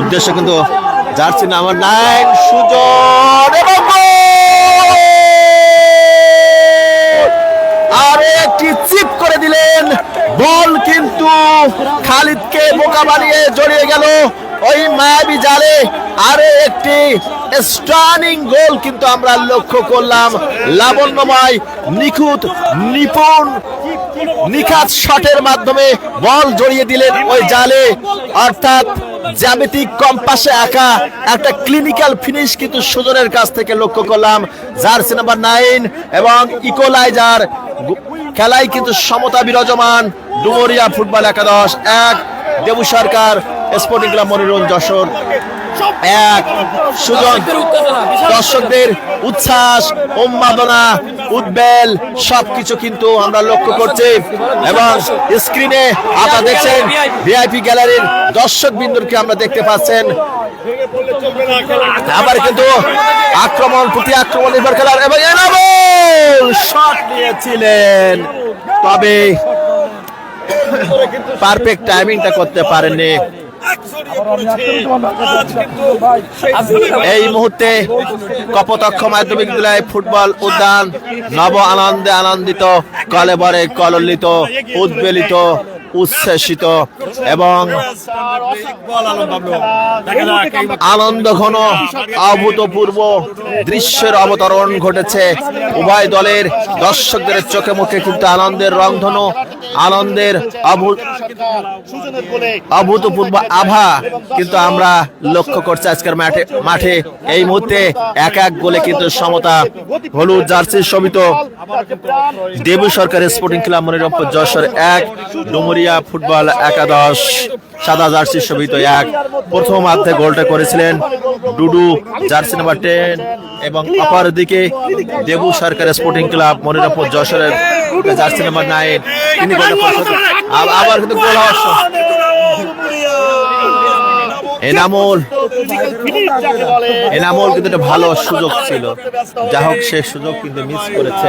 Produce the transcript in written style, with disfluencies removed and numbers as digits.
উদ্দেশ্য কিন্তু jersey number 9 Sujan এবং আর একটি চিপ করে দিলেন। বল কিন্তু খালিদকে বোকা বানিয়ে জড়িয়ে গেল ওই মায়াবী জালে। আরো একটি স্টানিং গোল কিন্তু আমরা লক্ষ্য করলাম। লাবণ্যময় নিখুঁত নিপুণ নিখাত শটের মাধ্যমে বল জড়িয়ে দিলেন ওই জালে। অর্থাৎ জ্যামিতিক কম্পাসে আঁকা একটা ক্লিনিক্যাল ফিনিশ কিন্তু সুজনের কাছ থেকে লক্ষ্য করলাম। জার্সি নাম্বার 9 এবং ইকোলাইজার খেলায় কিন্তু সমতা বিরাজমান। ডুমুরিয়া ফুটবল একাদশ 1, দেবু সরকার স্পোর্টিং ক্লাব মনিরুল যশোর 1। সুজন দর্শকদের উচ্ছ্বাস, উন্মাদনা, উদ্বেল সবকিছু কিন্তু আমরা লক্ষ্য করছি এবং স্ক্রিনে আপনারা দেখছেন ভিআইপি গ্যালারির দর্শক বিন্দুকে আমরা দেখতে পাচ্ছেন। আবার কিন্তু আক্রমণ প্রতি আক্রমণ নির্ভর খেলার এবং এনামুল শট নিয়েছিলেন, তবে পারফেক্ট টাইমিংটা করতে পারেননি। এই মুহূর্তে কপোতাক্ষ মাধ্যমিক বিদ্যালয় ফুটবল উদ্যান নব আনন্দে আনন্দিত, কলেবরে কললিত, উদ্বেলিত, উচ্ছ্বসিত এবং আনন্দ ঘন অভূতপূর্ব দৃশ্যের অবতরণ ঘটেছে। উভয় দলের দর্শকদের চোখে মুখে কিন্তু আনন্দের রংধনু, আনন্দের অভূতপূর্ব আভা কিন্তু আমরা লক্ষ্য করছি আজকের মাঠে। এই মুহূর্তে 1-1 গোলে কিন্তু সমতা। হলুদ জার্সি শোভিত Debu Sarkar sporting club Manirampur Jashore 1, Dumuria football একাদশ সাদা জার্সি শোভিত 1। প্রথমার্ধে গোলটা করেছিলেন ডুডু জার্সি নাম্বার 10 এবং অপরদিকে দেবু সরকার স্পোর্টিং ক্লাব মনিরমপুর যশোরের জার্সি নাম্বার 9 তিনি গোলটা করেছেন। আবার কিন্তু গোল হওয়ার এনামুল কিন্তু একটা ভালো সুযোগ ছিল, যা হোক সে সুযোগ কিন্তু মিস করেছে।